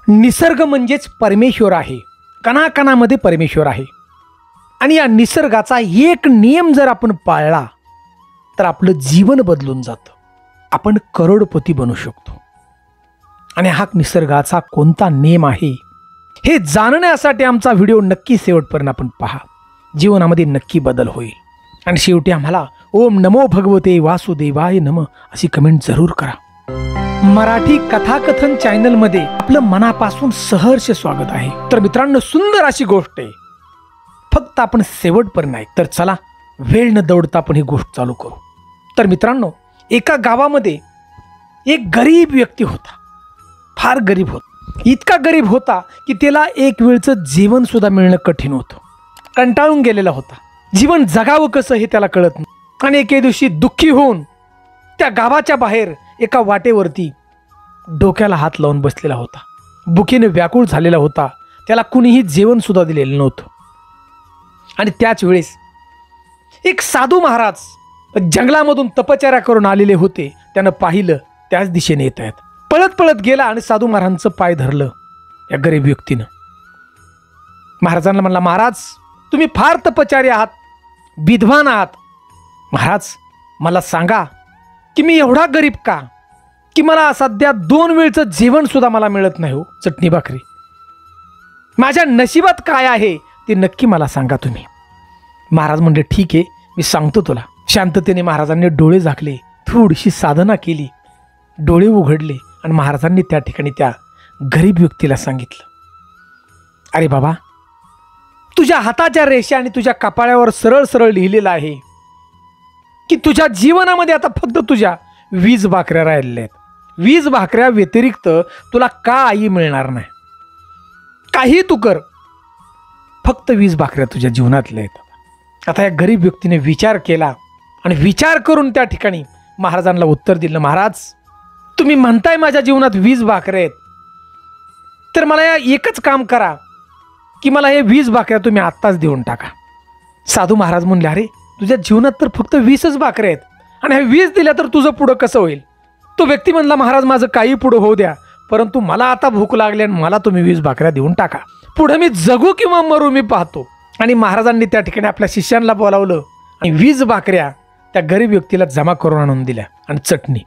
निसर्ग म्हणजेच परमेश्वर आहे, कणाकणामध्ये परमेश्वर आहे. आणि या निसर्गाचा एक नियम जर आपण पाळला तर आपलं जीवन बदलून जातं, आपण करोडपती बनू शकतो. आणि हा निसर्गाचा कोणता नियम आहे हे जाणण्यासाठी आमचा व्हिडिओ नक्की शेवटपर्यंत आपण पहा. जीवनामध्ये नक्की बदल होईल. आणि शेवटी आम्हाला ओम नमो भगवते वासुदेवाय नम अशी कमेंट जरूर करा. मराठी कथाकथन चॅनलमध्ये आपलं मनापासून सहर्ष स्वागत आहे. तर मित्रांनो, सुंदर अशी गोष्ट आहे, फक्त आपण शेवटपर्यंत ऐक. तर चला, वेळ न दौडता आपण ही गोष्ट चालू करू. तर मित्रांनो, एका गावामध्ये एक गरीब व्यक्ती होता. फार गरीब होता. इतका गरीब होता की त्याला एक वेळचं जेवण सुद्धा मिळणं कठीण होतं. कंटाळून गेलेला होता. जीवन जगावं कसं हे त्याला कळत नाही. आणि एके दिवशी दुःखी होऊन त्या गावाच्या बाहेर एका वाटेवरती डोक्याला हात लावून बसलेला होता. भुकेने व्याकुळ झालेला होता. त्याला कुणीही जेवण सुद्धा दिलेलं नव्हतं. आणि त्याच वेळेस एक साधू महाराज जंगलामधून तपश्चर्या करून आलेले होते. त्यानं पाहिलं, त्याच दिशेने येत आहेत. पळत पळत गेला आणि साधू महाराजांचं पाय धरलं या गरीब व्यक्तीनं. महाराजांना म्हणला, महाराज तुम्ही फार तपश्चर्या आहात, विद्वान आहात. महाराज मला सांगा की मी एवढा गरीब का, की मला सध्या 2 वेळचं जेवण सुद्धा मला मिळत नाही हो, चटणी भाकरी. माझ्या नशिबात काय आहे ते नक्की मला सांगा तुम्ही. महाराज म्हणले, ठीक आहे, मी सांगतो तुला. शांततेने महाराजांनी डोळे झाकले, थोडीशी साधना केली, डोळे उघडले आणि महाराजांनी त्या ठिकाणी त्या गरीब व्यक्तीला सांगितलं, अरे बाबा, तुझ्या हाताच्या रेषा आणि तुझ्या कपाळावर सरळ सरळ लिहिलेलं आहे की तुझ्या जीवनामध्ये आता फक्त तुझ्या 20 भाकऱ्या राहिलेल्या आहेत. 20 भाकऱ्या व्यतिरिक्त तुला काही मिळणार नाही. काही तू कर, फक्त 20 भाकऱ्या तुझ्या जीवनातल्या आहेत. आता या गरीब व्यक्तीने विचार केला आणि विचार करून त्या ठिकाणी महाराजांना उत्तर दिलं, महाराज तुम्ही म्हणताय माझ्या जीवनात 20 भाकऱ्या आहेत, तर मला या एकच काम करा की मला हे 20 भाकऱ्या तुम्ही आत्ताच देऊन टाका. साधू महाराज म्हणले, अरे तुझ्या जीवनात तर फक्त 20च भाकऱ्या आहेत आणि हे 20 दिल्या तर तुझं पुढं कसं होईल. तो व्यक्ती म्हणला, महाराज माझं काही पुढं होऊ द्या, परंतु मला आता भूक लागली आणि मला तुम्ही 20 भाकऱ्या देऊन टाका. पुढे मी जगू किंवा मरू मी पाहतो. आणि महाराजांनी त्या ठिकाणी आपल्या शिष्यांना बोलावलं आणि 20 भाकऱ्या त्या गरीब व्यक्तीला जमा करून आणून दिल्या आणि चटणी.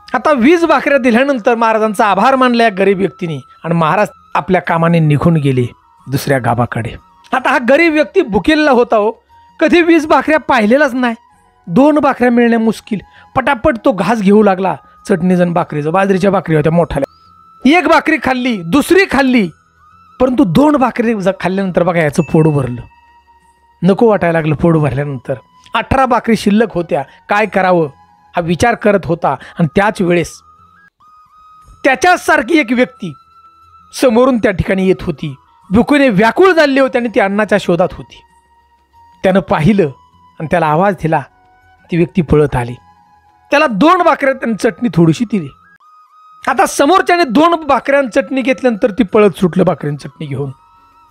आता 20 भाकऱ्या दिल्यानंतर महाराजांचा आभार मानला या गरीब व्यक्तीने आणि महाराज आपल्या कामाने निघून गेले दुसऱ्या गावाकडे. आता हा गरीब व्यक्ती भुकेलेला होता हो, कधी 20 भाकऱ्या पाहिलेलाच नाही. 2 भाकऱ्या मिळण्या मुश्किल. पटापट तो घास घेऊ लागला. चटणीजण भाकरीचं, बाजरीच्या भाकरी होत्या मोठ्याल्या. 1 भाकरी खाल्ली, दुसरी खाल्ली, परंतु 2 भाकरी खाल्ल्यानंतर बघा याचं पोट भरलं. नको वाटायला लागलं पोट भरल्यानंतर. 18 भाकरी शिल्लक होत्या. काय करावं हा विचार करत होता. आणि त्याच वेळेस त्याच्यासारखी एक व्यक्ती समोरून त्या ठिकाणी येत होती. भुकेने व्याकुळ झाले होते आणि ती अन्नाच्या शोधात होती. त्यानं पाहिलं आणि त्याला आवाज दिला. ती व्यक्ती पळत आली. त्याला 2 भाकऱ्या आणि चटणी थोडीशी दिली. आता समोरच्याने 2 भाकऱ्या आणि चटणी घेतल्यानंतर ती पळत सुटलं भाकरी आणि चटणी घेऊन.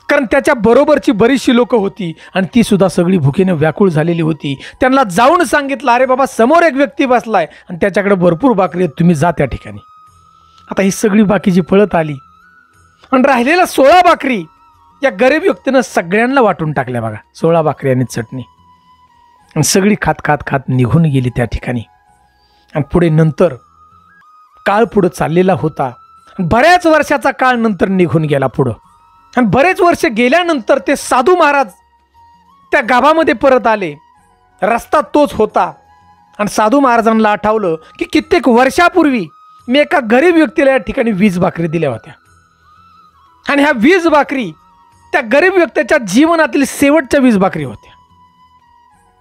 कारण त्याच्या बरोबरची बरीचशी लोक होती आणि ती सुद्धा सगळी भुकेने व्याकुळ झालेली होती. त्यांना जाऊन सांगितलं, अरे बाबा समोर एक व्यक्ती बसलाय आणि त्याच्याकडे भरपूर भाकरी आहेत, तुम्ही जा त्या ठिकाणी. आता ही सगळी बाकीची पळत आली आणि राहिलेल्या 16 भाकरी या गरीब व्यक्तीनं सगळ्यांना वाटून टाकल्या. बघा 16 भाकरी आणि चटणी. आणि सगळी खात खात खात निघून गेली त्या ठिकाणी. आणि पुढे नंतर काळ पुढं चाललेला होता. बऱ्याच वर्षाचा काळ नंतर निघून गेला पुढं. आणि बरेच वर्ष गेल्यानंतर ते साधू महाराज त्या गावामध्ये परत आले. रस्ता तोच होता. आणि साधू महाराजांना आठवलं की कित्येक वर्षापूर्वी मी एका गरीब व्यक्तीला या ठिकाणी 20 भाकरी दिल्या होत्या. आणि ह्या 20 भाकरी त्या गरीब व्यक्तीच्या जीवनातील शेवटच्या 20 भाकरी होत्या.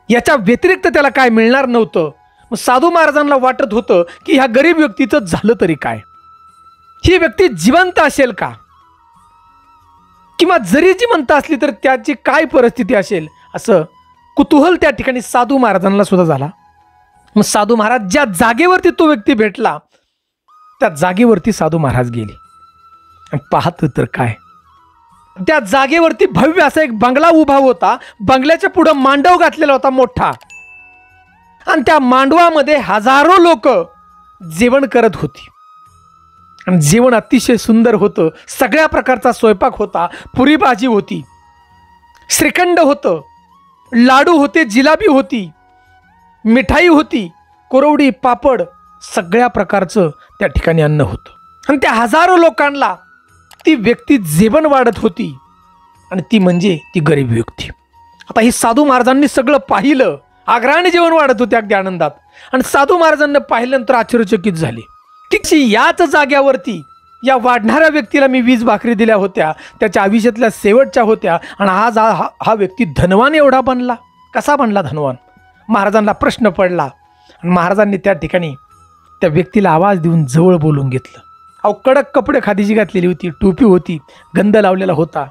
याच्या व्यतिरिक्त त्याला काय मिळणार नव्हतं. मग साधू महाराजांना वाटत होतं की ह्या गरीब व्यक्तीचं झालं तरी काय, ही व्यक्ती जिवंत असेल का, किंवा जरी जिवंत असली तर त्याची काय परिस्थिती असेल, असं कुतूहल त्या ठिकाणी साधू महाराजांना सुद्धा झाला. मग साधू महाराज ज्या जागेवरती तो व्यक्ती भेटला त्या जागेवरती साधू महाराज गेले. आणि पाहत तर काय, त्या जागेवरती भव्य असा एक बंगला उभा होता. बंगल्याच्या पुढे मांडव घातलेला होता मोठा. आणि त्या मांडवामध्ये हजारो लोक जेवण करत होती. आणि जेवण अतिशय सुंदर होतं. सगळ्या प्रकारचा स्वयंपाक होता. पुरी भाजी होती, श्रीखंड होतं, लाडू होते, जिलाबी होती, मिठाई होती, कुरवडी, पापड, सगळ्या प्रकारचं त्या ठिकाणी अन्न होतं. आणि त्या हजारो लोकांना ती व्यक्ती जेवण वाढत होती आणि ती म्हणजे ती गरीब व्यक्ती. आता ही साधू महाराजांनी सगळं पाहिलं. आग्रहाने जेवण वाढत होते अगदी आनंदात. आणि साधू महाराजांना पाहिल्यानंतर आश्चर्यचकित झाले की याच जाग्यावरती या वाढणाऱ्या व्यक्तीला मी 20 भाकरी दिल्या होत्या, त्याच्या आयुष्यातल्या शेवटच्या होत्या, आणि आज हा व्यक्ती धनवान एवढा बनला. कसा बनला धनवान? महाराजांना प्रश्न पडला. आणि महाराजांनी त्या ठिकाणी त्या व्यक्तीला आवाज देऊन जवळ बोलून घेतलं. अहो, कडक कपडे खादीची घातलेली होती, टोपी होती, गंध लावलेला होता.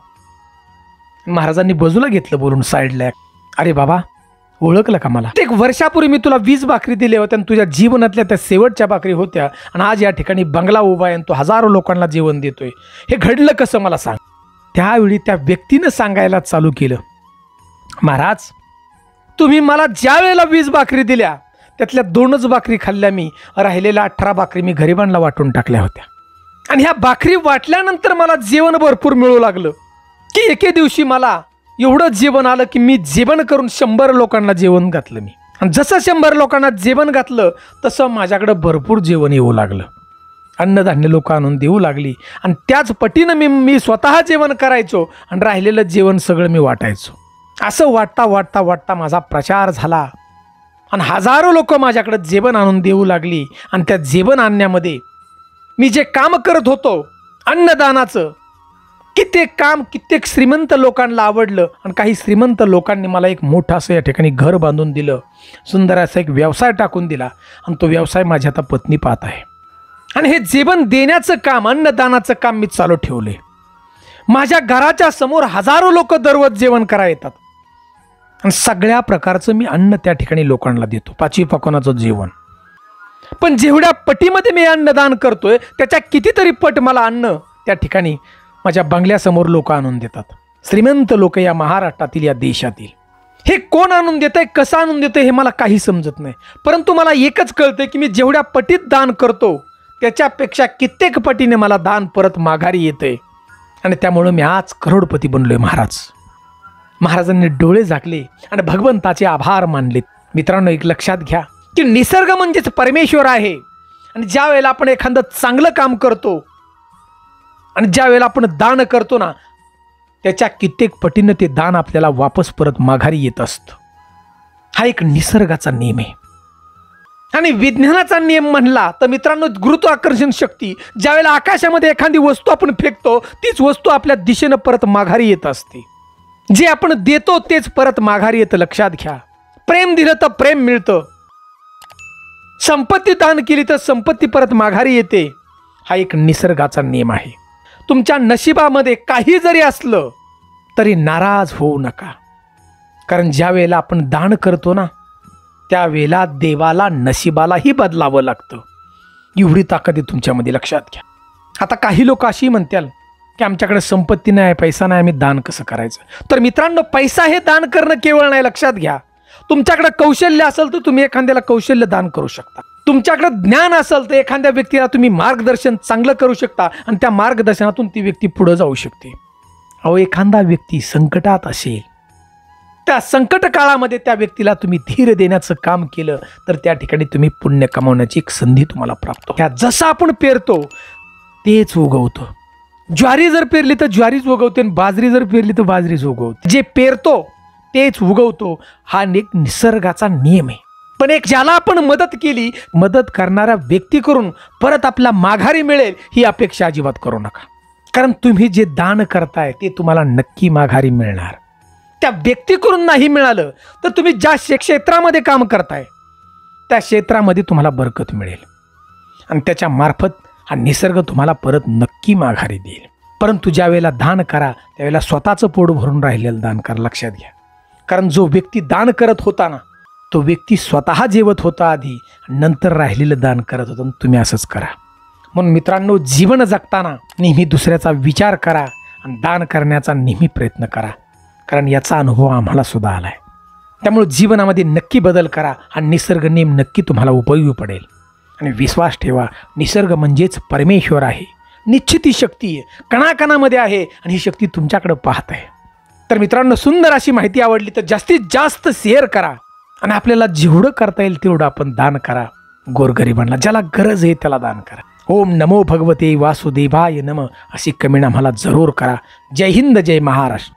महाराजांनी बाजूला घेतलं बोलून साईडला. अरे बाबा, ओळखलं का मला? 1 वर्षापूर्वी मी तुला 20 भाकरी दिल्या होत्या आणि तुझ्या जीवनातल्या त्या शेवटच्या भाकरी होत्या, आणि आज या ठिकाणी बंगला उभा आहे आणि तो हजारो लोकांना जेवण देतोय. हे घडलं कसं मला सांग? त्यावेळी त्या व्यक्तीनं सांगायला चालू केलं, महाराज, तुम्ही मला ज्या वेळेला 20 भाकरी दिल्या त्यातल्या 2च भाकरी खाल्ल्या मी. राहिलेल्या 18 भाकरी मी गरिबांना वाटून टाकल्या होत्या. आणि ह्या भाकरी वाटल्यानंतर मला जेवण भरपूर मिळू लागलं की एके दिवशी मला एवढं जेवण आलं की मी जेवण करून 100 लोकांना जेवण घातलं मी. आणि जसं 100 लोकांना जेवण घातलं तसं माझ्याकडं भरपूर जेवण येऊ लागलं. अन्नधान्य लोक आणून देऊ लागली. आणि त्याच पटीनं मी स्वतः जेवण करायचो आणि राहिलेलं जेवण सगळं मी वाटायचो. असं वाटता वाटता वाटता माझा प्रचार झाला आणि हजारो लोक माझ्याकडे जेवण आणून देऊ लागली. आणि त्या जेवण आणण्यामध्ये मी जे काम करत होतो अन्नदानाचं, कित्येक श्रीमंत लोकांना आवडलं. आणि काही श्रीमंत लोकांनी मला एक मोठं असं या ठिकाणी घर बांधून दिलं, सुंदर असा एक व्यवसाय टाकून दिला. आणि तो व्यवसाय माझी आता पत्नी पाहत आहे. आणि हे जेवण देण्याचं काम, अन्नदानाचं काम मी चालू ठेवले. माझ्या घराच्या समोर हजारो लोक दररोज जेवण करायला येतात आणि सगळ्या प्रकारचं मी अन्न त्या ठिकाणी लोकांना देतो, 5 पकवानाचं जेवण. पण जेवढ्या पटीमध्ये मी अन्नदान करतोय त्याच्या कितीतरी पट मला अन्न त्या ठिकाणी माझ्या बंगल्यासमोर लोक आणून देतात. श्रीमंत लोक या महाराष्ट्रातील, या देशातील. हे कोण आणून देतंय, कसं आणून देतंय हे मला काही समजत नाही. परंतु मला एकच कळतंय की मी जेवढ्या पटीत दान करतो त्याच्यापेक्षा कित्येक पटीने मला दान परत माघारी येतंय. आणि त्यामुळं मी आज करोडपती बनलोय महाराज. महाराजांनी डोळे झाकले आणि भगवंताचे आभार मानलेत. मित्रांनो, एक लक्षात घ्या की निसर्ग म्हणजेच परमेश्वर आहे. आणि ज्या वेळेला आपण एखादं चांगलं काम करतो आणि ज्या वेळेला आपण दान करतो ना, त्याच्या कित्येक पटीनं ते दान आपल्याला वापस परत माघारी येत असतं. हा एक निसर्गाचा नियम आहे. आणि विज्ञानाचा नियम म्हणला तर मित्रांनो, गुरुत्वाकर्षण शक्ती, ज्यावेळेला आकाशामध्ये एखादी वस्तू आपण फेकतो तीच वस्तू आपल्या दिशेनं परत माघारी येत असते. जे आपण देतो तेच परत माघारी येतं. लक्षात घ्या. प्रेम दिलं तर प्रेम मिळतं. संपत्ती दान केली तर संपत्ती परत माघारी येते. हा एक निसर्गाचा नियम आहे. तुमच्या नशिबामध्ये काही जरी असलं तरी नाराज होऊ नका. कारण ज्या वेळेला आपण दान करतो ना, त्यावेळेला देवाला, नशिबालाही बदलावं लागतं. एवढी ताकद आहे तुमच्यामध्ये. लक्षात घ्या. आता काही लोक अशी म्हणतील की आमच्याकडे संपत्ती नाही, पैसा नाही, आम्ही दान कसं करायचं? तर मित्रांनो, पैसा हे दान करणं केवळ नाही. लक्षात घ्या. तुमच्याकडे कौशल्य असेल तर तुम्ही एखाद्याला कौशल्य दान करू शकता. तुमच्याकडे ज्ञान असेल तर एखाद्या व्यक्तीला तुम्ही मार्गदर्शन चांगलं करू शकता आणि त्या मार्गदर्शनातून ती व्यक्ती पुढे जाऊ शकते. अहो, एखादा व्यक्ती संकटात असेल, त्या संकट काळामध्ये त्या व्यक्तीला तुम्ही धीर देण्याचं काम केलं तर त्या ठिकाणी तुम्ही पुण्य कमावण्याची एक संधी तुम्हाला प्राप्त होते. जसं आपण पेरतो तेच उगवतं. ज्वारी जर पेरली तर ज्वारीच उगवते आणि बाजरी जर पेरली तर बाजरीच उगवते. जे पेरतो तेच उगवतो. हा एक निसर्गाचा नियम आहे. पण एक ज्याला आपण मदत केली, मदत करणाऱ्या व्यक्तीकडून परत आपला माघारी मिळेल ही अपेक्षा अजिबात करू नका. कारण तुम्ही जे दान करताय ते तुम्हाला नक्की माघारी मिळणार. त्या व्यक्तीकडून नाही मिळालं तर तुम्ही ज्या क्षेत्रामध्ये काम करताय त्या क्षेत्रामध्ये तुम्हाला बरकत मिळेल आणि त्याच्या मार्फत हा निसर्ग तुम्हाला परत नक्की माघारी देईल. परंतु ज्या वेळेला दान करा त्यावेळेला स्वतःचं पोट भरून राहिलेलं दान करा. लक्षात घ्या. कारण जो व्यक्ती दान करत होता ना, तो व्यक्ती स्वतः जेवत होता आधी, नंतर राहिलेलं दान करत होता. तुम्ही असंच करा. म्हणून मित्रांनो, जीवन जगताना नेहमी दुसऱ्याचा विचार करा आणि दान करण्याचा नेहमी प्रयत्न करा. कारण याचा अनुभव आम्हाला सुद्धा आला आहे. त्यामुळे जीवनामध्ये नक्की बदल करा. हा निसर्ग नियम नक्की तुम्हाला उपयोगी पडेल. आणि विश्वास ठेवा, निसर्ग म्हणजेच परमेश्वर आहे. निश्चित ही शक्ती आहे, कणाकणामध्ये आहे आणि ही शक्ती तुमच्याकडे पाहत आहे. तर मित्रांनो, सुंदर अशी माहिती आवडली तर जास्तीत जास्त शेअर करा आणि आपल्याला जेवढं करता येईल तेवढं आपण दान करा. गोरगरिबांना, ज्याला गरज आहे त्याला दान करा. ओम नमो भगवते वासुदेवाय नमः अशी कमेंट आम्हाला जरूर करा. जय हिंद, जय महाराष्ट्र.